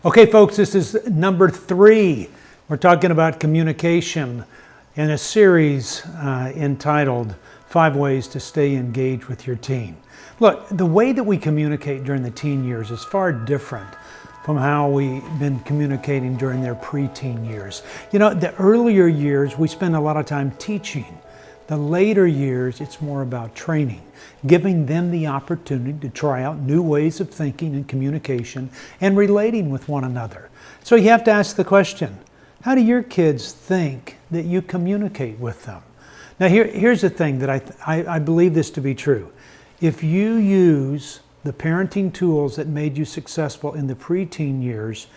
Okay, folks, this is number 3. We're talking about communication in a series entitled 5 Ways to Stay Engaged with Your Teen. Look, the way that we communicate during the teen years is far different from how we've been communicating during their preteen years. You know, the earlier years, we spend a lot of time teaching. The later years, it's more about training, giving them the opportunity to try out new ways of thinking and communication and relating with one another. So you have to ask the question, how do your kids think that you communicate with them? Now here's the thing that I believe this to be true. If you use the parenting tools that made you successful in the preteen years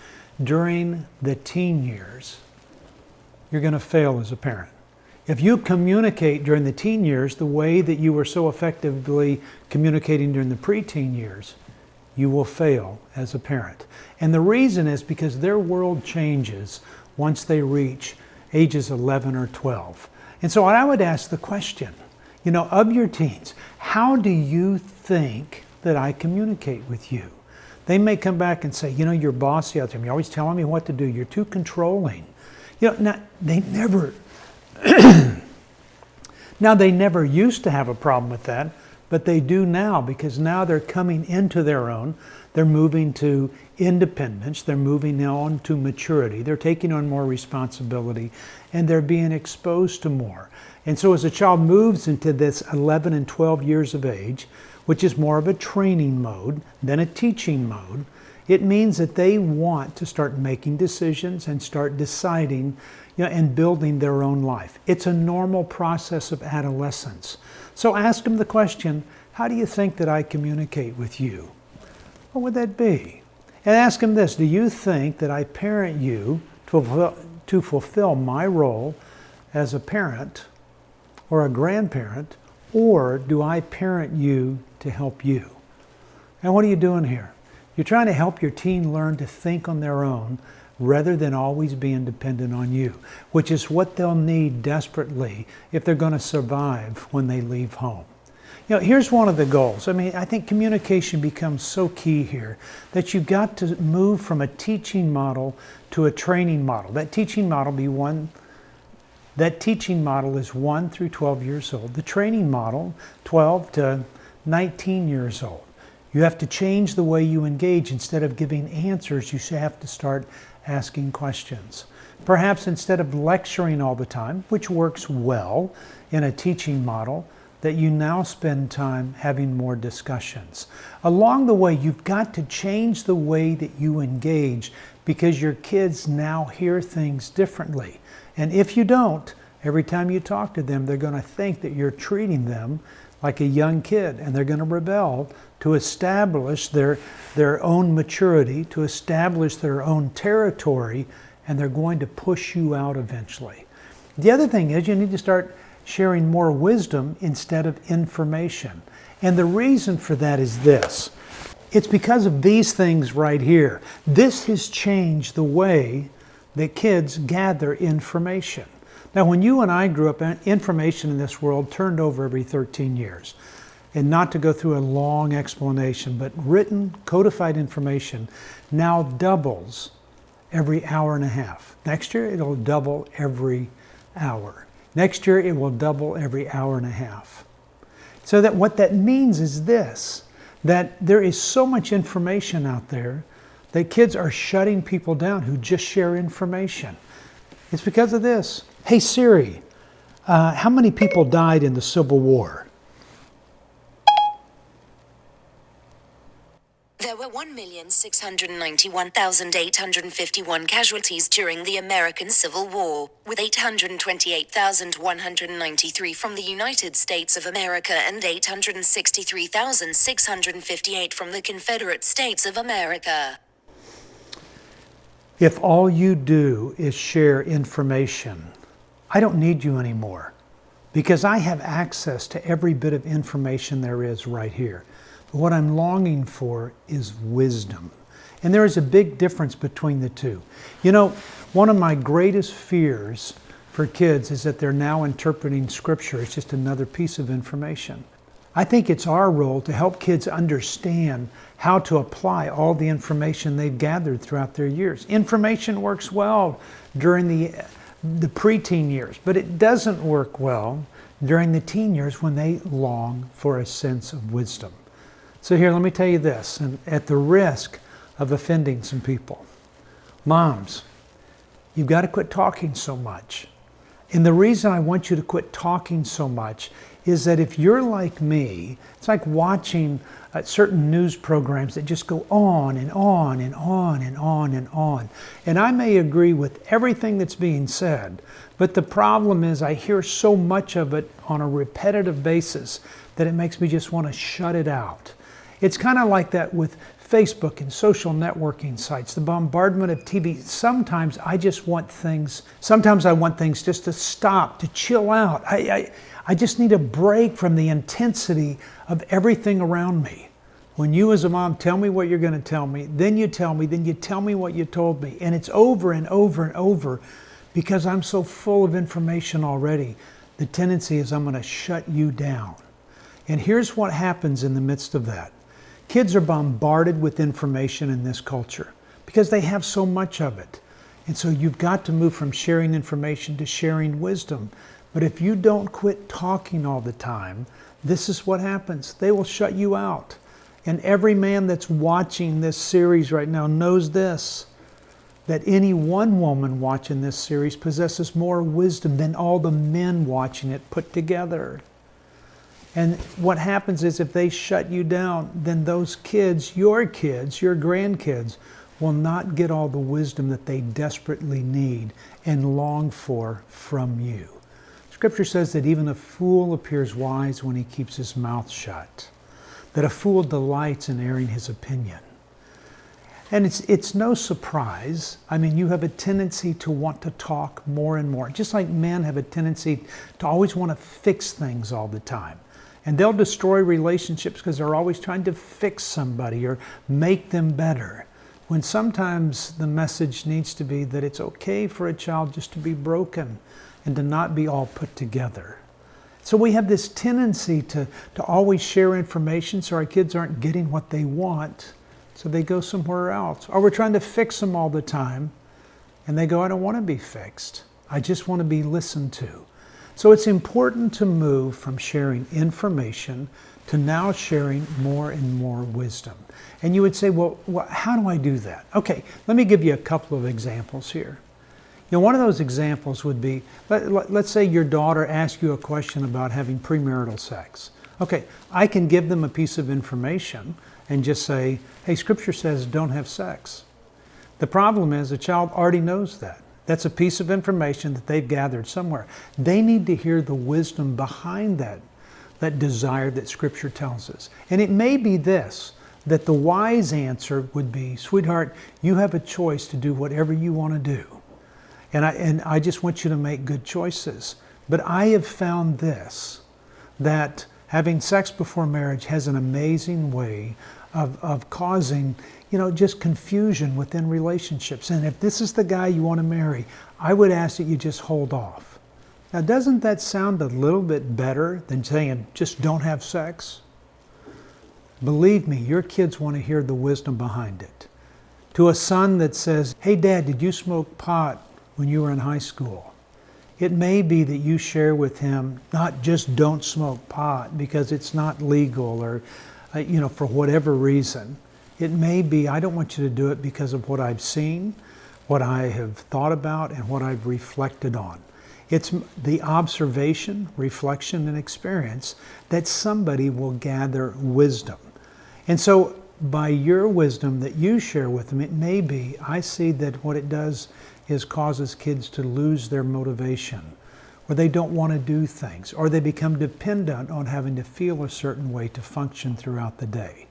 during the teen years, you're going to fail as a parent. If you communicate during the teen years the way that you were so effectively communicating during the preteen years, you will fail as a parent. And the reason is because their world changes once they reach ages 11 or 12. And so I would ask the question, of your teens, how do you think that I communicate with you? They may come back and say, you're bossy out there. You're always telling me what to do. You're too controlling. Now, they never used to have a problem with that, but they do now, because now they're coming into their own. They're moving to independence. They're moving on to maturity. They're taking on more responsibility, and they're being exposed to more. And so as a child moves into this 11 and 12 years of age, which is more of a training mode than a teaching mode, it means that they want to start making decisions and start deciding and building their own life. It's a normal process of adolescence. So ask them the question, how do you think that I communicate with you? What would that be? And ask them this, do you think that I parent you to fulfill my role as a parent or a grandparent, or do I parent you to help you? And what are you doing here? You're trying to help your teen learn to think on their own rather than always being dependent on you, which is what they'll need desperately if they're going to survive when they leave home. Here's one of the goals. I think communication becomes so key here that you've got to move from a teaching model to a training model. That teaching model is 1 through 12 years old. The training model, 12 to 19 years old. You have to change the way you engage. Instead of giving answers, you should have to start asking questions. Perhaps instead of lecturing all the time, which works well in a teaching model, that you now spend time having more discussions. Along the way, you've got to change the way that you engage, because your kids now hear things differently. And if you don't, every time you talk to them, they're going to think that you're treating them like a young kid, and they're going to rebel to establish their own maturity, to establish their own territory, and they're going to push you out eventually. The other thing is you need to start sharing more wisdom instead of information. And the reason for that is this. It's because of these things right here. This has changed the way that kids gather information. Now, when you and I grew up, information in this world turned over every 13 years. And not to go through a long explanation, but written, codified information now doubles every hour and a half. Next year, it'll double every hour. Next year, it will double every hour and a half. So that what that means is this, that there is so much information out there that kids are shutting people down who just share information. It's because of this. Hey Siri, how many people died in the Civil War? There were 1,691,851 casualties during the American Civil War, with 828,193 from the United States of America and 863,658 from the Confederate States of America. If all you do is share information, I don't need you anymore, because I have access to every bit of information there is right here. But what I'm longing for is wisdom. And there is a big difference between the two. One of my greatest fears for kids is that they're now interpreting Scripture as just another piece of information. I think it's our role to help kids understand how to apply all the information they've gathered throughout their years. Information works well during the preteen years, but it doesn't work well during the teen years when they long for a sense of wisdom. So here, let me tell you this, and at the risk of offending some people. Moms, you've got to quit talking so much. And the reason I want you to quit talking so much is that if you're like me, it's like watching certain news programs that just go on and on and on and on and on. And I may agree with everything that's being said, but the problem is I hear so much of it on a repetitive basis that it makes me just want to shut it out. It's kind of like that with Facebook and social networking sites, the bombardment of TV. Sometimes I want things just to stop, to chill out. I just need a break from the intensity of everything around me. When you as a mom tell me what you're going to tell me, then you tell me what you told me. And it's over and over and over because I'm so full of information already. The tendency is I'm going to shut you down. And here's what happens in the midst of that. Kids are bombarded with information in this culture because they have so much of it. And so you've got to move from sharing information to sharing wisdom. But if you don't quit talking all the time, this is what happens. They will shut you out. And every man that's watching this series right now knows this, that any one woman watching this series possesses more wisdom than all the men watching it put together. And what happens is if they shut you down, then those kids, your grandkids, will not get all the wisdom that they desperately need and long for from you. Scripture says that even a fool appears wise when he keeps his mouth shut, that a fool delights in airing his opinion. And it's no surprise. I mean, you have a tendency to want to talk more and more, just like men have a tendency to always want to fix things all the time. And they'll destroy relationships because they're always trying to fix somebody or make them better. When sometimes the message needs to be that it's okay for a child just to be broken and to not be all put together. So we have this tendency to always share information so our kids aren't getting what they want, so they go somewhere else. Or we're trying to fix them all the time, and they go, I don't want to be fixed. I just want to be listened to. So it's important to move from sharing information to now sharing more and more wisdom. And you would say, well, how do I do that? Okay, let me give you a couple of examples here. You know, one of those examples would be, let's say your daughter asks you a question about having premarital sex. Okay, I can give them a piece of information and just say, hey, Scripture says don't have sex. The problem is the child already knows that. That's a piece of information that they've gathered somewhere. They need to hear the wisdom behind that desire that Scripture tells us. And it may be this, that the wise answer would be, sweetheart, you have a choice to do whatever you want to do. And I just want you to make good choices. But I have found this, that having sex before marriage has an amazing way of causing, just confusion within relationships. And if this is the guy you want to marry, I would ask that you just hold off. Now, doesn't that sound a little bit better than saying, just don't have sex? Believe me, your kids want to hear the wisdom behind it. To a son that says, hey, Dad, did you smoke pot when you were in high school? It may be that you share with him, not just don't smoke pot because it's not legal or, for whatever reason. It may be, I don't want you to do it because of what I've seen, what I have thought about, and what I've reflected on. It's the observation, reflection, and experience that somebody will gather wisdom. And so by your wisdom that you share with them, it may be, I see that what it does is causes kids to lose their motivation, or they don't want to do things, or they become dependent on having to feel a certain way to function throughout the day.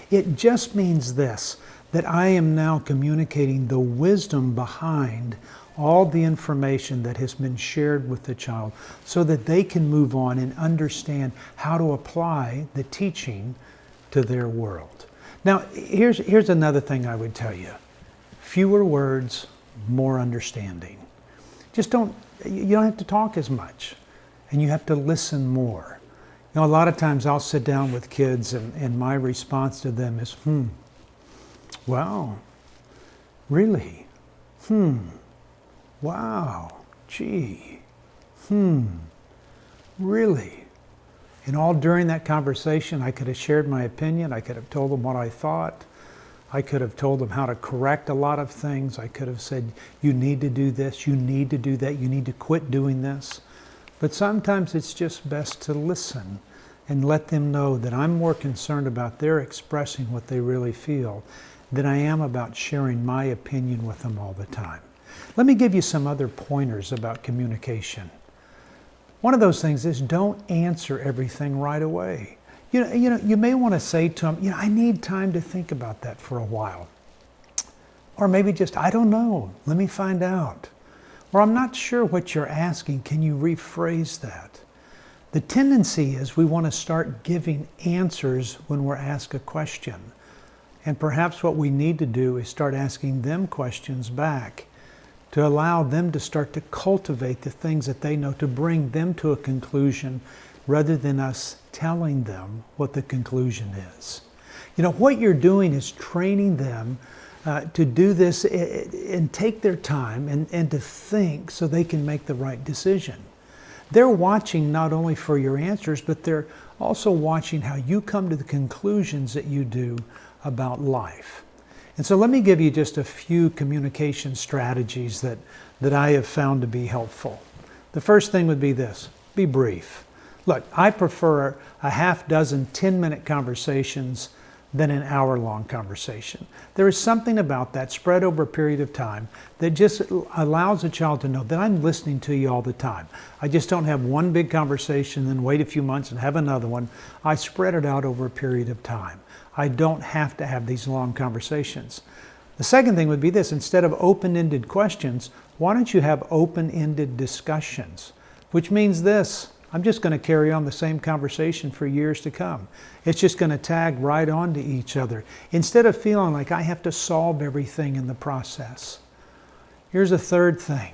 It just means this, that I am now communicating the wisdom behind all the information that has been shared with the child so that they can move on and understand how to apply the teaching to their world. Now, here's another thing I would tell you. Fewer words, more understanding. You don't have to talk as much, and you have to listen more. A lot of times I'll sit down with kids and my response to them is, wow, really? Wow, gee, really? And all during that conversation, I could have shared my opinion. I could have told them what I thought. I could have told them how to correct a lot of things. I could have said, you need to do this, you need to do that, you need to quit doing this. But sometimes it's just best to listen and let them know that I'm more concerned about their expressing what they really feel than I am about sharing my opinion with them all the time. Let me give you some other pointers about communication. One of those things is don't answer everything right away. You may want to say to them, I need time to think about that for a while. Or maybe just, I don't know, let me find out. Or I'm not sure what you're asking, can you rephrase that? The tendency is we want to start giving answers when we're asked a question. And perhaps what we need to do is start asking them questions back to allow them to start to cultivate the things that they know, to bring them to a conclusion rather than us telling them what the conclusion is. What you're doing is training them to do this and take their time and to think so they can make the right decision. They're watching not only for your answers, but they're also watching how you come to the conclusions that you do about life. And so let me give you just a few communication strategies that I have found to be helpful. The first thing would be this: be brief. Look, I prefer a half dozen 10-minute conversations than an hour-long conversation. There is something about that spread over a period of time that just allows a child to know that I'm listening to you all the time. I just don't have one big conversation, then wait a few months and have another one. I spread it out over a period of time. I don't have to have these long conversations. The second thing would be this: instead of open-ended questions, why don't you have open-ended discussions? Which means this: I'm just going to carry on the same conversation for years to come. It's just going to tag right on to each other, instead of feeling like I have to solve everything in the process. Here's a third thing: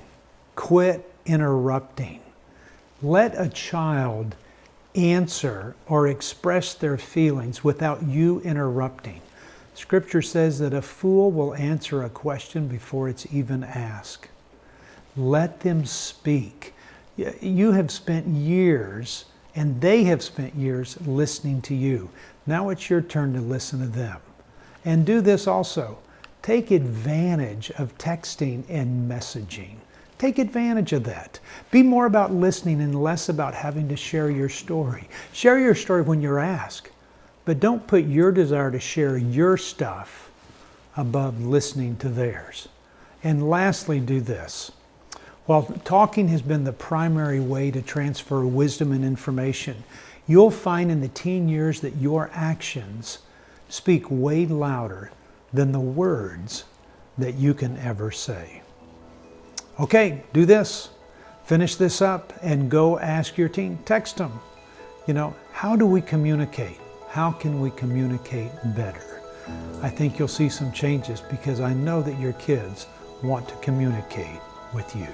quit interrupting. Let a child answer or express their feelings without you interrupting. Scripture says that a fool will answer a question before it's even asked. Let them speak. You have spent years, and they have spent years listening to you. Now it's your turn to listen to them. And do this also. Take advantage of texting and messaging. Take advantage of that. Be more about listening and less about having to share your story. Share your story when you're asked, but don't put your desire to share your stuff above listening to theirs. And lastly, do this. While talking has been the primary way to transfer wisdom and information, you'll find in the teen years that your actions speak way louder than the words that you can ever say. Okay, do this. Finish this up and go ask your teen. Text them. How do we communicate? How can we communicate better? I think you'll see some changes because I know that your kids want to communicate with you.